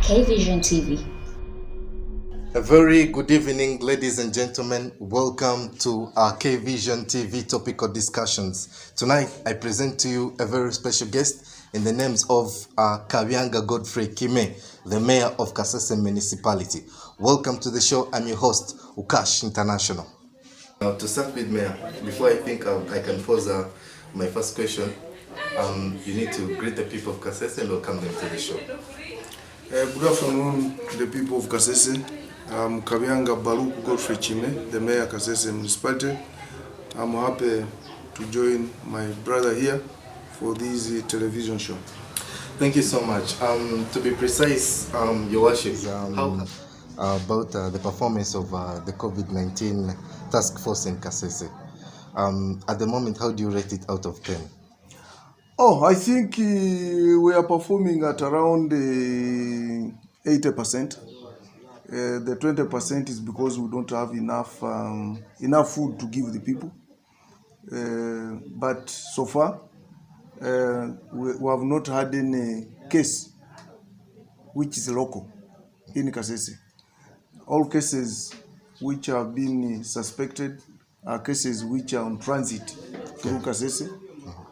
K-Vision TV. A very good evening, ladies and gentlemen. Welcome to our K-Vision TV topical discussions. Tonight, I present to you a very special guest in the names of Kabyanga Godfrey Kime, the Mayor of Kasese Municipality. Welcome to the show. I'm your host, Ukash International. Now, to start with, Mayor, before I think I can pose my first question, you need to greet the people of Kasese and welcome them to the show. Good afternoon to the people of Kasese. I'm Kabyanga Godfrey Kime, the Mayor of Kasese Municipality. I'm happy to join my brother here for this television show. Thank you so much. To be precise, Your Worship, how about the performance of the COVID-19 task force in Kasese? At the moment, how do you rate it out of 10? Oh, I think we are performing at around 80%. The 20% is because we don't have enough food to give the people. But so far, we have not had any case which is local in Kasese. All cases which have been suspected are cases which are on transit through Kasese.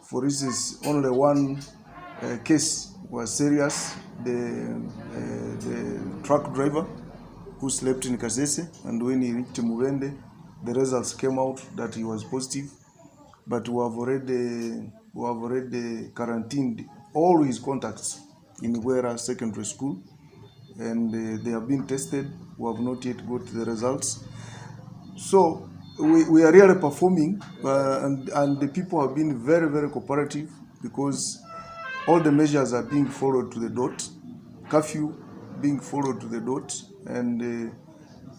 For instance, only one case was serious, the truck driver who slept in Kasese, and when he reached Mubende, the results came out that he was positive. But we have already quarantined all his contacts in Wera Secondary School, and they have been tested. We have not yet got the results. So we are really performing, and the people have been very, very cooperative because all the measures are being followed to the dot. Curfew being followed to the dot, and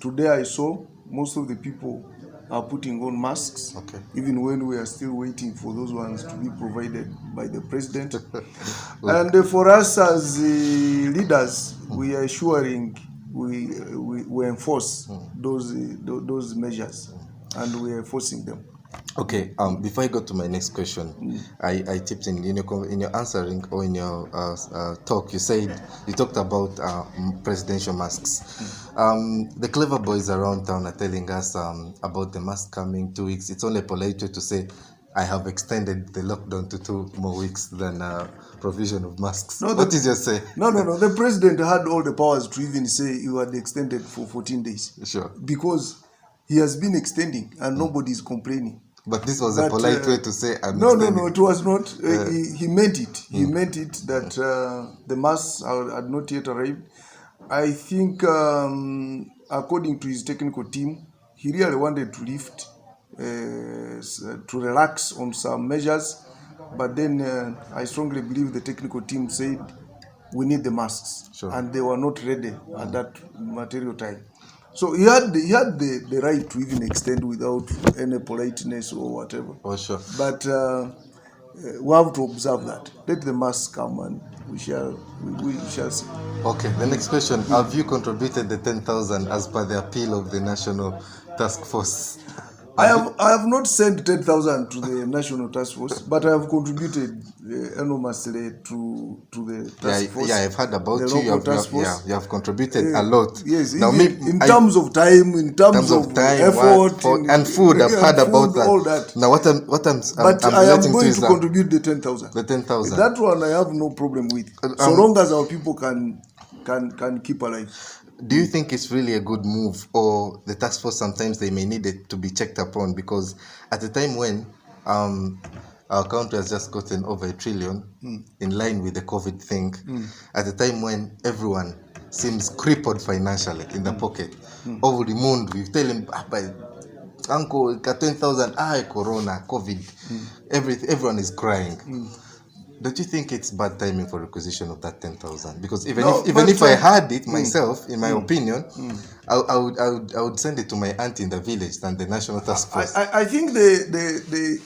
today I saw most of the people are putting on masks, even when we are still waiting for those ones to be provided by the president. And for us as leaders, we are assuring we enforce those measures, and we are enforcing them. Okay. Before I go to my next question, I tipped in your answering or in your talk. You talked about presidential masks. The clever boys around town are telling us about the mask coming 2 weeks. It's only a polite way to say I have extended the lockdown to 2 more weeks than provision of masks. What is your say? No. The president had all the powers to even say you had extended for 14 days. Sure. Because he has been extending and nobody is complaining. But this was a polite way to say I'm No, extending. it was not. He meant it. He meant it that the masks had not yet arrived. I think, according to his technical team, he really wanted to lift, to relax on some measures. But then I strongly believe the technical team said we need the masks. Sure. And they were not ready at that material time. So he had the right to even extend without any politeness or whatever. Oh, sure. But we have to observe that. Let the mask come and we shall see. Okay, the next question. Have you contributed the 10,000 as per the appeal of the National Task Force? I have not sent 10,000 to the National Task Force, but I have contributed enormously to the task force. Yeah, I've heard about the you. You have contributed a lot. Yes, now, in terms of time, in terms of effort, and food. I've heard about that. All that. Now, what I'm I am going to contribute the 10,000. The 10,000. That one I have no problem with, so long as our people can keep alive. Do you think it's really a good move, or the task force sometimes they may need it to be checked upon? Because at the time when our country has just gotten over $1 trillion in line with the COVID thing, at the time when everyone seems crippled financially in the pocket, over the moon, we tell him, Uncle, 10,000, Corona, COVID, everyone is crying. Don't you think it's bad timing for requisition of that 10,000? Because even if I had it myself, in my opinion, I would send it to my aunt in the village than the National Task Force. I think the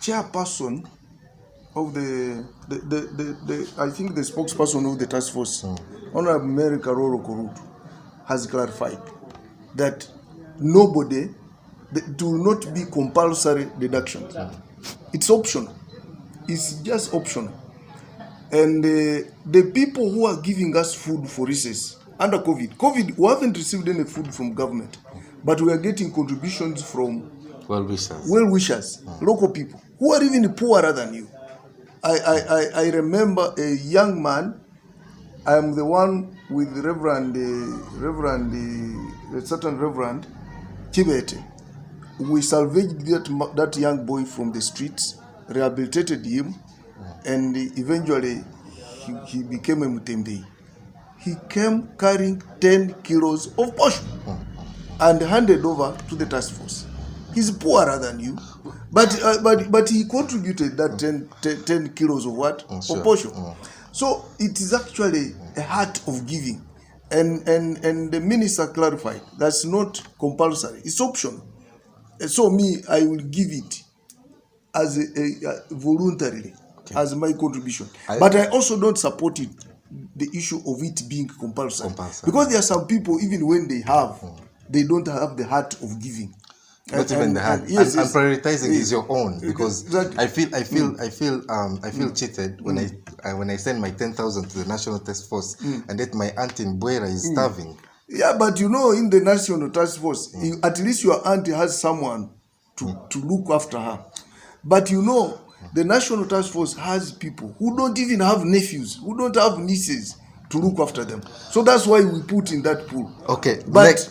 chairperson of I think the spokesperson of the task force, Honorable Mary Karoro Korutu, has clarified that it will not be compulsory deductions. It's optional. It's just optional. And the people who are giving us food for recess under COVID, we haven't received any food from government, but we are getting contributions from well-wishers, local people who are even poorer than you. I remember a young man. I am the one with a certain Reverend Chibete. We salvaged that young boy from the streets, rehabilitated him, and eventually he became a Mutembe. He came carrying 10 kilos of posho and handed over to the task force. He's poorer than you, but he contributed that 10 kilos of what? Of posho. So it is actually a heart of giving. And the minister clarified that's not compulsory, it's optional. So me, I will give it as a voluntarily, as my contribution. But I also don't support it, the issue of it being compulsory. Because there are some people, even when they have, they don't have the heart of giving. Not even the heart. Yes, and prioritizing is your own, because exactly. I feel cheated when I send my 10,000 to the National Task Force and that my aunt in Buera is starving. Yeah, but you know, in the National Task Force, at least your auntie has someone to look after her. But you know, the National Task Force has people who don't even have nephews, who don't have nieces to look after them. So that's why we put in that pool. Okay. But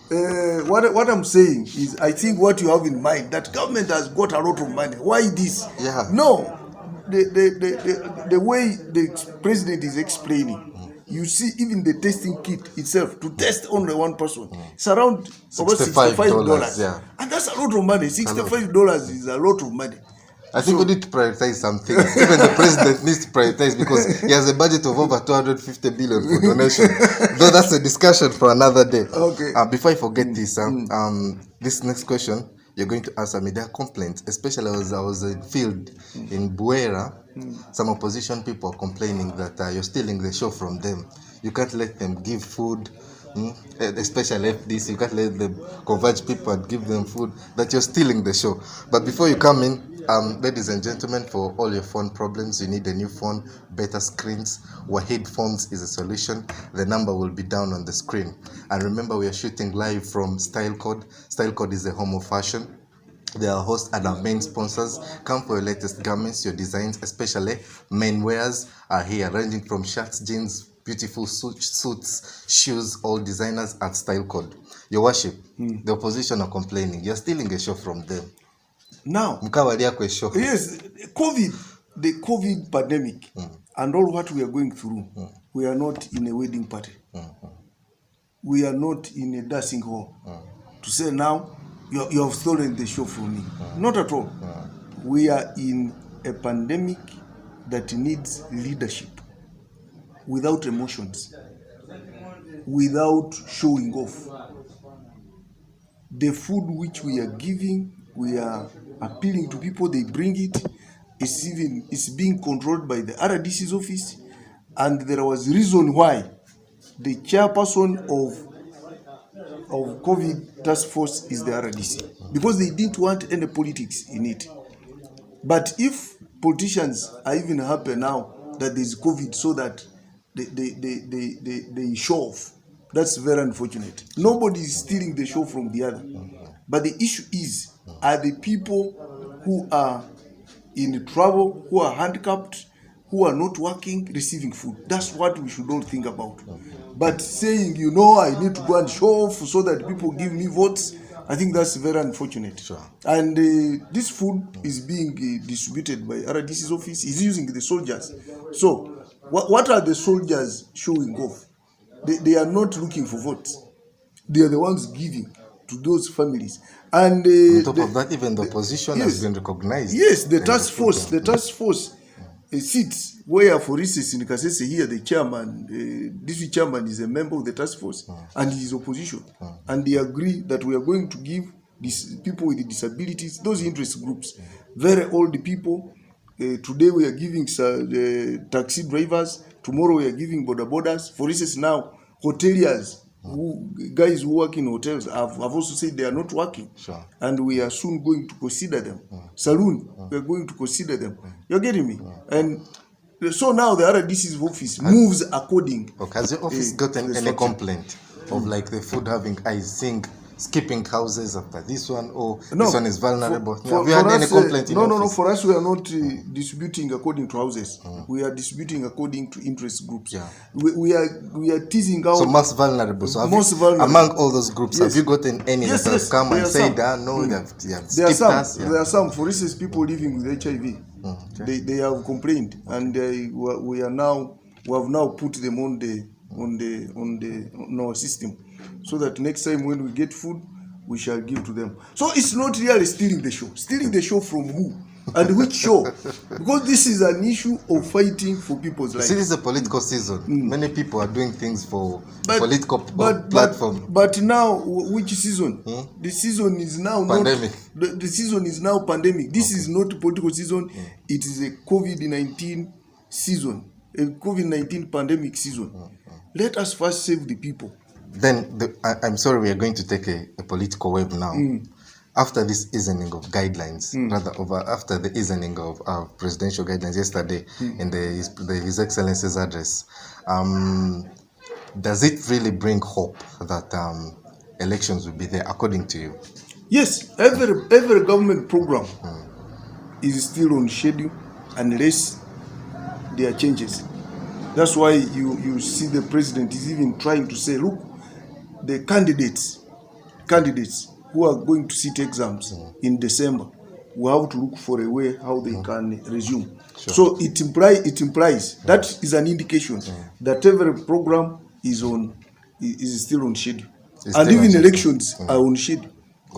what I'm saying is, I think what you have in mind, that government has got a lot of money. Why this? Yeah. No, the way the president is explaining, you see, even the testing kit itself, to test only one person, it's around $65. Yeah. And that's a lot of money. $65 is a lot of money. I think we need to prioritize something. Even the president needs to prioritize, because he has a budget of over 250 billion for donation. Though that's a discussion for another day. Okay. Before I forget this, this next question you're going to answer me. There are complaints, especially as I was in field in Buera. Some opposition people are complaining that you're stealing the show from them. You can't let them give food. Especially FDC, you can't let them converge people and give them food, that you're stealing the show. But before you come in, ladies and gentlemen, for all your phone problems, you need a new phone, better screens, Wahid Phones is a solution. The number will be down on the screen. And remember, we are shooting live from Style Code. Style Code is a home of fashion. They are hosts and our main sponsors. Come for your latest garments, your designs, especially men wears are here, ranging from shirts, jeans, beautiful suits, shoes, all designers at Style Code. Your worship, the opposition are complaining. You're stealing a show from them. Now, yes, the COVID pandemic and all what we are going through, we are not in a wedding party. We are not in a dancing hall to say now, you have stolen the show from me. Not at all. We are in a pandemic that needs leadership, without emotions, without showing off. The food which we are giving, we are appealing to people, they bring it. It's being controlled by the RDC's office, and there was reason why the chairperson of COVID task force is the RDC, because they didn't want any politics in it. But if politicians are even happy now that there's COVID, so that they show off, that's very unfortunate. Nobody is stealing the show from the other. But the issue is, are the people who are in trouble, who are handicapped, who are not working, receiving food? That's what we should all think about. But saying, you know, I need to go and show off so that people give me votes, I think that's very unfortunate. Sure. And this food is being distributed by RDC's office. Is using the soldiers. So what are the soldiers showing off? They are not looking for votes. They are the ones giving to those families. And on top of that, even the opposition has been recognized. Yes, the task force sits where, for instance, in Kasese here, the chairman, district chairman is a member of the task force, and he is opposition. And they agree that we are going to give these people with disabilities, those interest groups, very old people. Today we are giving taxi drivers. Tomorrow we are giving border borders. For instance, now hoteliers, guys who work in hotels have also said they are not working. Sure. And we are soon going to consider them. Saloon, we are going to consider them. You're getting me? And So now the RDC's office moves according. Okay. Has your office gotten any complaint of like the food having icing, skipping houses after this one, or this one is vulnerable? Have you had any complaint in your office? No. For us, we are not distributing according to houses. We are distributing according to interest groups. Yeah. We are teasing out. So most vulnerable. So among all those groups, have you gotten any that have come and said, no, they have skipped us? There are some. For instance, people living with HIV. Okay. They have complained, and we have now put them on our system, so that next time when we get food, we shall give to them. So it's not really stealing the show. Stealing the show from who and which show? Because this is an issue of fighting for people's lives. See, this is a political season. Many people are doing things for political platform. But now, which season? The season is now pandemic. The season is now pandemic. This is not political season. It is a COVID-19 season, a COVID-19 pandemic season. Let us first save the people. Then I'm sorry, we are going to take a political wave now. After this easing of guidelines, after the easing of presidential guidelines yesterday in His Excellency's address, does it really bring hope that elections will be there, according to you? Yes, every government program is still on schedule unless there are changes. That's why you see the president is even trying to say, look, the candidates who are going to sit exams in December will have to look for a way how they can resume. Sure. So it implies that is an indication that every program is still on schedule. And even elections are on schedule.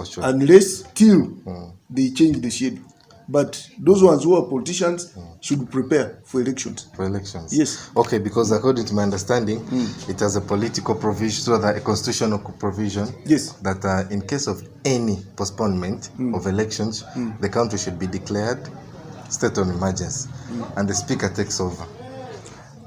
Sure. Unless till they change the schedule. But those ones who are politicians should prepare for elections. For elections? Yes. Okay, because according to my understanding, it has a political provision, so that a constitutional provision, yes, that in case of any postponement of elections, the country should be declared state of emergency, and the speaker takes over.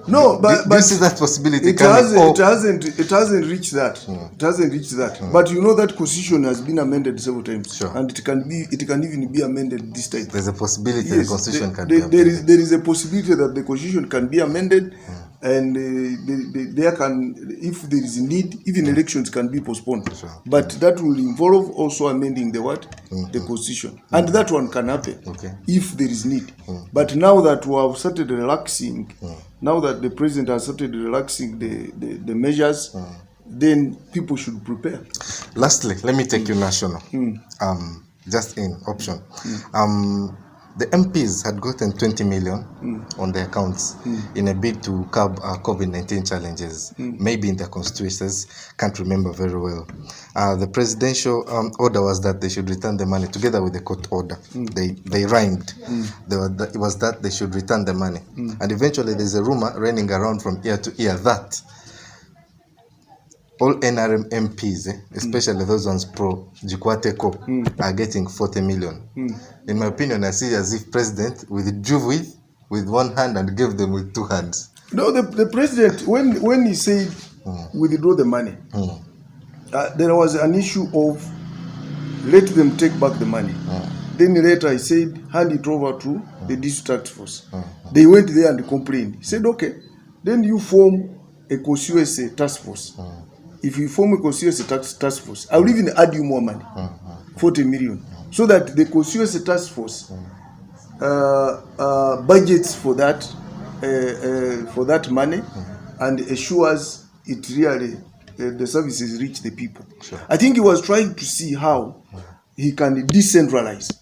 No, but do you see that possibility? It hasn't reached that. It hasn't reached that. But you know that constitution has been amended several times, and it can even be amended this time. There's a possibility the constitution can be amended. There is a possibility that the constitution can be amended, and there can, if there is a need, even elections can be postponed. Sure. But that will involve also amending the constitution, and that one can happen if there is need. But now that we have started relaxing. Now that the president has started relaxing the measures, then people should prepare. Lastly, let me take you national. Just in option. The MPs had gotten 20 million on their accounts in a bid to curb COVID-19 challenges, maybe in their constituencies, can't remember very well. The presidential order was that they should return the money together with the court order. They rhymed. It was that they should return the money. And eventually there's a rumor running around from ear to ear that all NRM MPs, especially those ones pro-Jikwateko, are getting 40 million. In my opinion, I see as if president withdrew with one hand and gave them with two hands. No, the president, when he said withdraw the money, there was an issue of let them take back the money. Then later he said hand it over to the district task force. They went there and complained. He said, okay, then you form a constituency task force. If you form a constituency task force, I will even add you more money, 40 million, so that the constituency task force budgets for that money and assures it really the services reach the people. Sure. I think he was trying to see how he can decentralize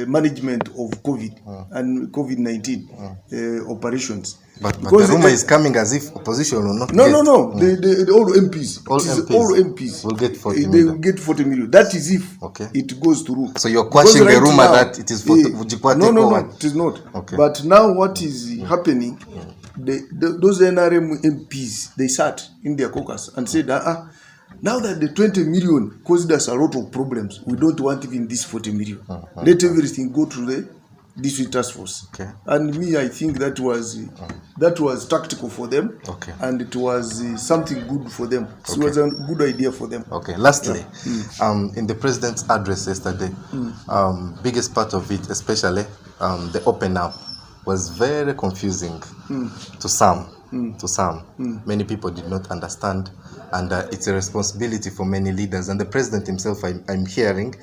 management of COVID and COVID-19 operations. But the rumor is coming as if opposition will not No. All MPs. All MPs will get 40 million. They will get 40 million. That is if it goes through. So you're quashing the rumor that it is for Jikwateko? No, it is not. Okay. But now what is happening, those NRM MPs, they sat in their caucus and said, now that the 20 million caused us a lot of problems, we don't want even this 40 million. Let everything go to the district task force. And me, I think that was tactical for them, and it was something good for them. It was a good idea for them. Lastly, in the president's address yesterday, biggest part of it, especially the open up, was very confusing to some. Many people did not understand, and it's a responsibility for many leaders. And the president himself, I'm hearing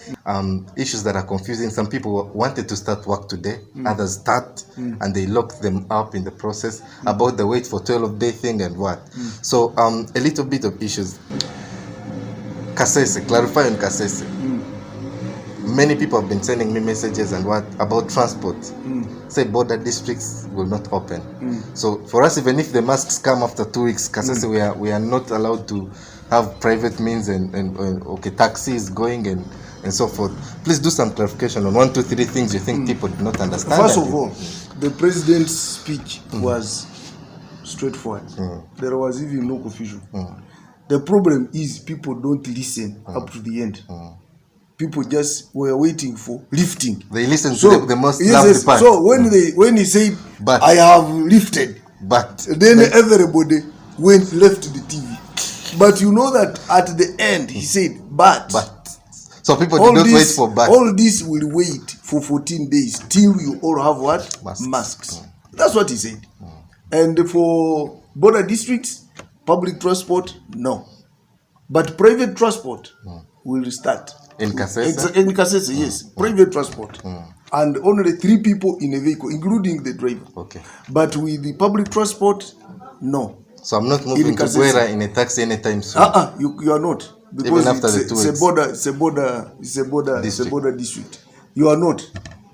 issues that are confusing. Some people wanted to start work today, others start, and they locked them up in the process about the wait for 12-day thing and what. So a little bit of issues. Kasese, clarify on Kasese. Many people have been sending me messages and what about transport. Say border districts will not open. So for us, even if the masks come after 2 weeks, Kasese, we are not allowed to have private means and okay, taxis going and so forth. Please do some clarification on 1, 2, 3 things you think people do not understand. First of all, the president's speech was straightforward. There was even no confusion. The problem is people don't listen up to the end. People just were waiting for lifting. They listened to the most lovely part. So when he said, but, I have lifted, but then everybody left the TV. But you know that at the end he said, but. So people did not wait for but. All this will wait for 14 days till you all have what? Masks. That's what he said. And for border districts, public transport, no. But private transport will start. In Kasese? In Kasese, yes. Private transport. And only 3 people in a vehicle, including the driver. Okay. But with the public transport, no. So I'm not moving to Bwera in a taxi anytime soon? You are not. Because even after the 2 weeks? It's a border district. You are not.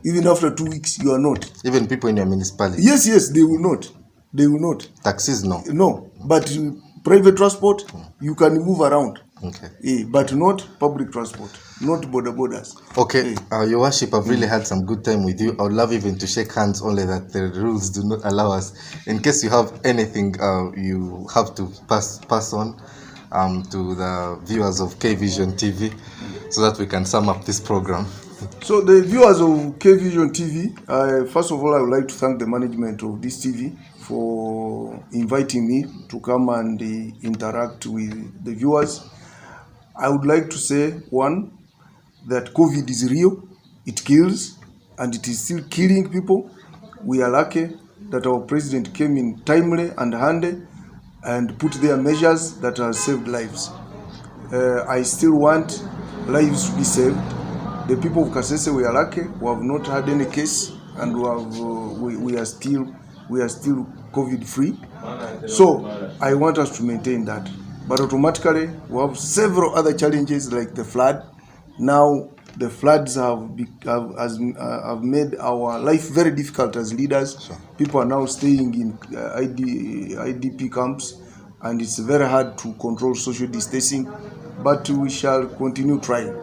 Even after 2 weeks, you are not. Even people in your municipality? Yes, they will not. They will not. Taxis, no? No. But private transport, you can move around. Okay. But not public transport, not borders. Okay, Your Worship, I've really had some good time with you. I would love even to shake hands, only that the rules do not allow us. In case you have anything you have to pass on to the viewers of K-Vision TV so that we can sum up this program. So the viewers of K-Vision TV, first of all, I would like to thank the management of this TV for inviting me to come and interact with the viewers. I would like to say, one, that COVID is real, it kills, and it is still killing people. We are lucky that our president came in timely and handy and put their measures that have saved lives. I still want lives to be saved. The people of Kasese, we are lucky, we have not had any case, and we are still COVID free. So I want us to maintain that. But automatically, we have several other challenges like the flood. Now, the floods have made our life very difficult as leaders. Sure. People are now staying in IDP camps, and it's very hard to control social distancing. But we shall continue trying.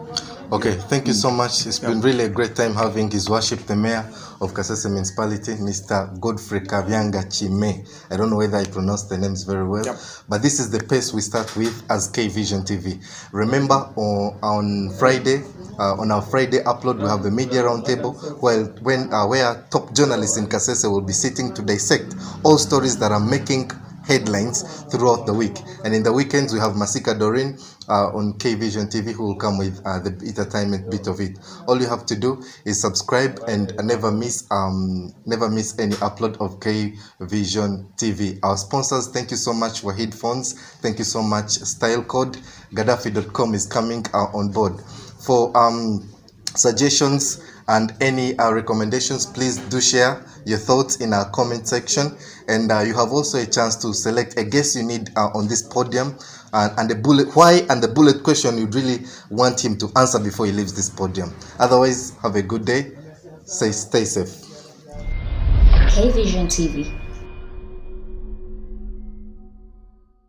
Okay, thank you so much. It's been really a great time having His Worship the Mayor of Kasese Municipality, Mr. Godfrey Kabyanga Chime. I don't know whether I pronounced the names very well, but this is the pace we start with as K-Vision TV. Remember, on Friday, on our Friday upload, we have the media roundtable where top journalists in Kasese will be sitting to dissect all stories that are making headlines throughout the week. And in the weekends, we have Masika Doreen on K-Vision TV, who will come with the entertainment bit of it. All you have to do is subscribe and never miss any upload of K-Vision TV. Our sponsors, thank you so much for headphones. Thank you so much. Style Code, Gaddafi.com is coming on board. For suggestions and any recommendations, please do share your thoughts in our comment section. And you have also a chance to select a guest you need on this podium and the bullet question you'd really want him to answer before he leaves this podium. Otherwise, have a good day. Stay safe. K-Vision TV.